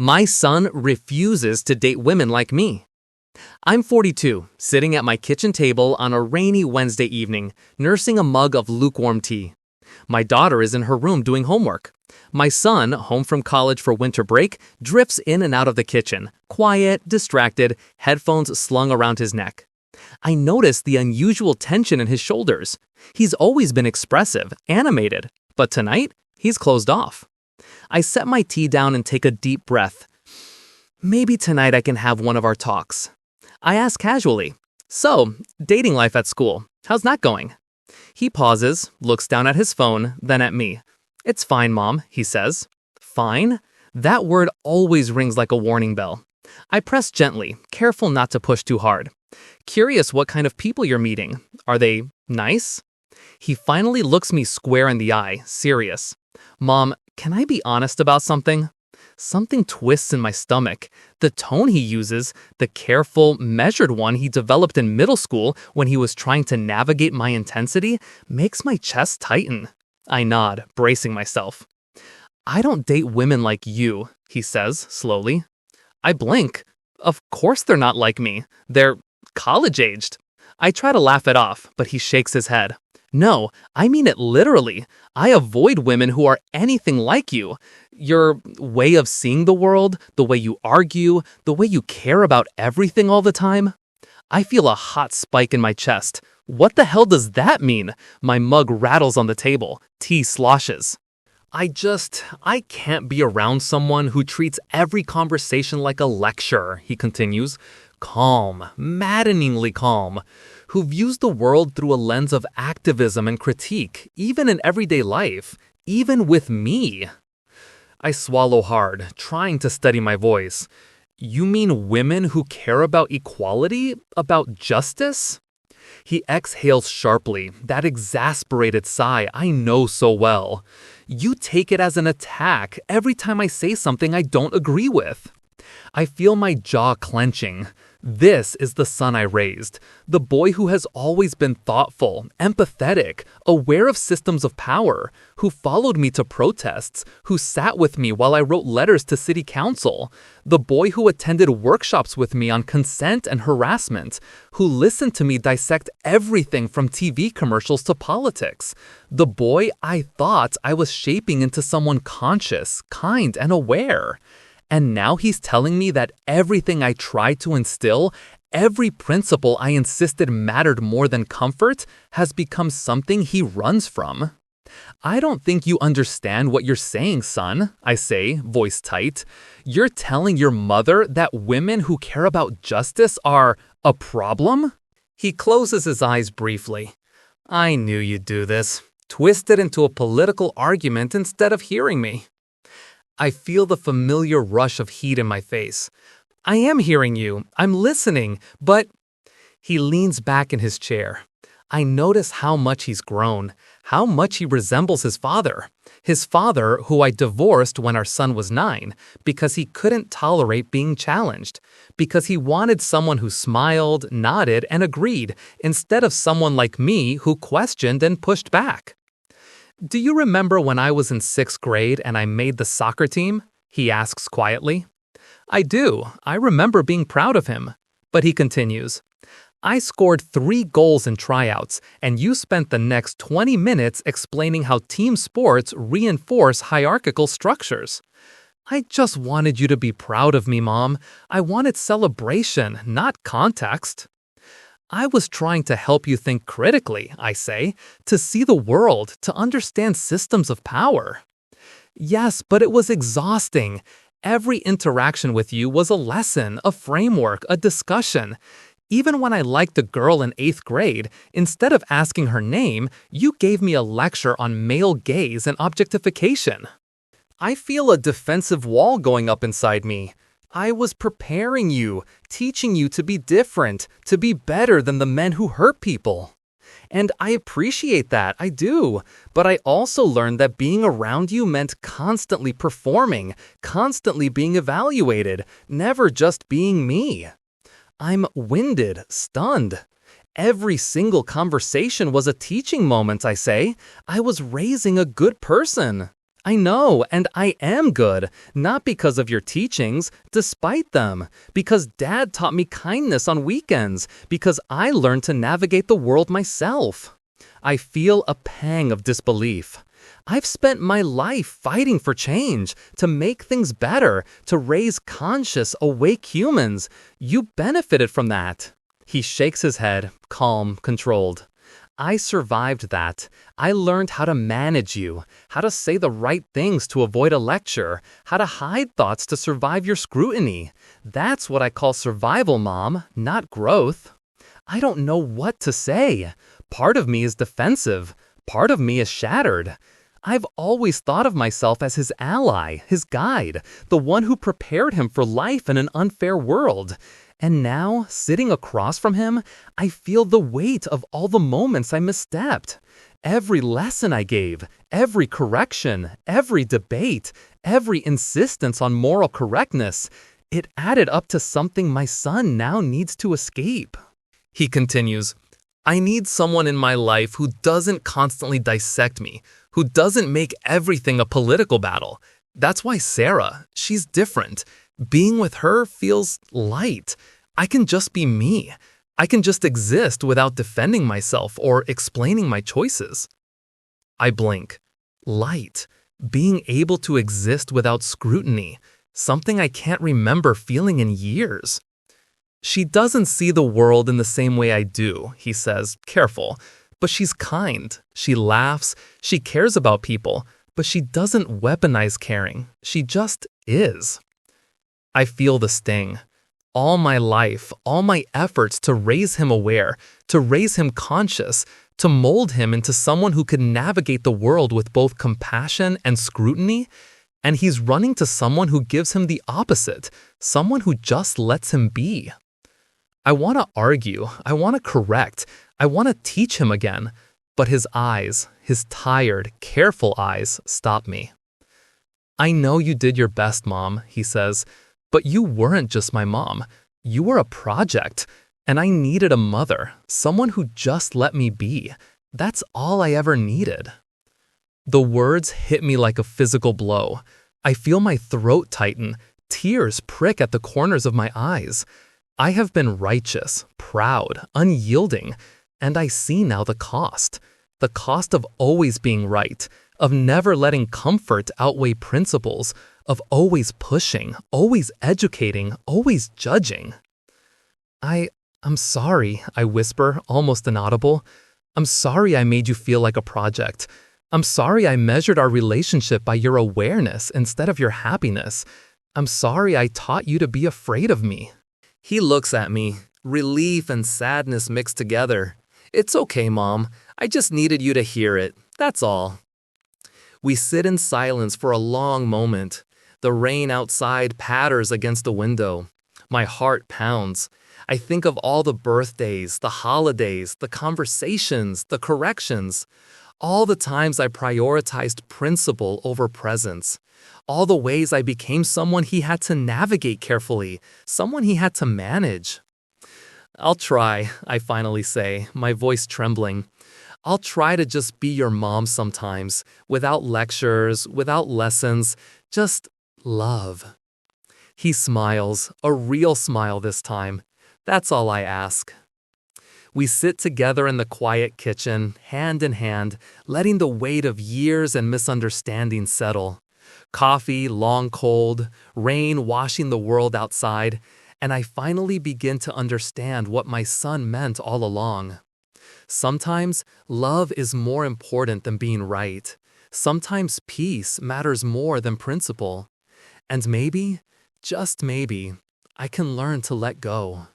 My son refuses to date women like me. I'm 42, sitting at my kitchen table on a rainy Wednesday evening, nursing a mug of lukewarm tea. My daughter is in her room doing homework. My son, home from college for winter break, drifts in and out of the kitchen, quiet, distracted, headphones slung around his neck. I notice the unusual tension in his shoulders. He's always been expressive, animated, but tonight, he's closed off. I set my tea down and take a deep breath. Maybe tonight I can have one of our talks. I ask casually, "So, dating life at school, how's that going?" He pauses, looks down at his phone, then at me. "It's fine, Mom," he says. Fine? That word always rings like a warning bell. I press gently, careful not to push too hard. Curious what kind of people you're meeting. Are they nice? He finally looks me square in the eye, serious. "Mom, can I be honest about something?" Something twists in my stomach. The tone he uses, the careful, measured one he developed in middle school when he was trying to navigate my intensity, makes my chest tighten. I nod, bracing myself. "I don't date women like you," he says, slowly. I blink. Of course they're not like me. They're college-aged. I try to laugh it off, but he shakes his head. "No, I mean it literally. I avoid women who are anything like you. Your way of seeing the world, the way you argue, the way you care about everything all the time." I feel a hot spike in my chest. What the hell does that mean? My mug rattles on the table. Tea sloshes. I can't be around someone who treats every conversation like a lecture, he continues. Calm, maddeningly calm, who views the world through a lens of activism and critique, even in everyday life, even with me. I swallow hard, trying to steady my voice. "You mean women who care about equality? About justice?" He exhales sharply, that exasperated sigh I know so well. "You take it as an attack every time I say something I don't agree with." I feel my jaw clenching. This is the son I raised, the boy who has always been thoughtful, empathetic, aware of systems of power, who followed me to protests, who sat with me while I wrote letters to city council, the boy who attended workshops with me on consent and harassment, who listened to me dissect everything from TV commercials to politics, the boy I thought I was shaping into someone conscious, kind, and aware. And now he's telling me that everything I tried to instill, every principle I insisted mattered more than comfort, has become something he runs from. "I don't think you understand what you're saying, son," I say, voice tight. "You're telling your mother that women who care about justice are a problem?" He closes his eyes briefly. "I knew you'd do this. Twist it into a political argument instead of hearing me." I feel the familiar rush of heat in my face. "I am hearing you. I'm listening, but..." He leans back in his chair. I notice how much he's grown, how much he resembles his father. His father, who I divorced when our son was 9, because he couldn't tolerate being challenged, because he wanted someone who smiled, nodded, and agreed, instead of someone like me who questioned and pushed back. "Do you remember when I was in 6th grade and I made the soccer team?" he asks quietly. I do. I remember being proud of him. But he continues, "I scored 3 goals in tryouts, and you spent the next 20 minutes explaining how team sports reinforce hierarchical structures." I just wanted you to be proud of me, Mom. I wanted celebration, not context. I was trying to help you think critically, I say, to see the world, to understand systems of power. Yes, but it was exhausting. Every interaction with you was a lesson, a framework, a discussion. Even when I liked a girl in 8th grade, instead of asking her name, you gave me a lecture on male gaze and objectification. I feel a defensive wall going up inside me. I was preparing you, teaching you to be different, to be better than the men who hurt people. And I appreciate that, I do. But I also learned that being around you meant constantly performing, constantly being evaluated, never just being me. I'm winded, stunned. Every single conversation was a teaching moment, I say. I was raising a good person. I know, and I am good, not because of your teachings, despite them, because Dad taught me kindness on weekends, because I learned to navigate the world myself. I feel a pang of disbelief. I've spent my life fighting for change, to make things better, to raise conscious, awake humans. You benefited from that. He shakes his head, calm, controlled. I survived that. I learned how to manage you, how to say the right things to avoid a lecture, how to hide thoughts to survive your scrutiny. That's what I call survival, Mom, not growth. I don't know what to say. Part of me is defensive. Part of me is shattered. I've always thought of myself as his ally, his guide, the one who prepared him for life in an unfair world. And now, sitting across from him, I feel the weight of all the moments I misstepped. Every lesson I gave, every correction, every debate, every insistence on moral correctness, it added up to something my son now needs to escape. He continues, I need someone in my life who doesn't constantly dissect me, who doesn't make everything a political battle. That's why Sarah, she's different. Being with her feels light. I can just be me. I can just exist without defending myself or explaining my choices. I blink. Light. Being able to exist without scrutiny. Something I can't remember feeling in years. She doesn't see the world in the same way I do, he says, careful. But she's kind. She laughs. She cares about people. But she doesn't weaponize caring. She just is. I feel the sting. All my life, all my efforts to raise him aware, to raise him conscious, to mold him into someone who could navigate the world with both compassion and scrutiny, and he's running to someone who gives him the opposite, someone who just lets him be. I want to argue, I want to correct, I want to teach him again, but his eyes, his tired, careful eyes, stop me. I know you did your best, Mom, he says, but you weren't just my mom. You were a project, and I needed a mother, someone who just let me be. That's all I ever needed. The words hit me like a physical blow. I feel my throat tighten, tears prick at the corners of my eyes. I have been righteous, proud, unyielding, and I see now the cost of always being right, of never letting comfort outweigh principles, of always pushing, always educating, always judging. I'm sorry, I whisper, almost inaudible. I'm sorry I made you feel like a project. I'm sorry I measured our relationship by your awareness instead of your happiness. I'm sorry I taught you to be afraid of me. He looks at me, relief and sadness mixed together. It's okay, Mom. I just needed you to hear it. That's all. We sit in silence for a long moment. The rain outside patters against the window. My heart pounds. I think of all the birthdays, the holidays, the conversations, the corrections. All the times I prioritized principle over presence. All the ways I became someone he had to navigate carefully, someone he had to manage. I'll try, I finally say, my voice trembling. I'll try to just be your mom sometimes, without lectures, without lessons, just love. He smiles, a real smile this time. That's all I ask. We sit together in the quiet kitchen, hand in hand, letting the weight of years and misunderstanding settle. Coffee, long cold, rain washing the world outside, and I finally begin to understand what my son meant all along. Sometimes love is more important than being right. Sometimes peace matters more than principle. And maybe, just maybe, I can learn to let go.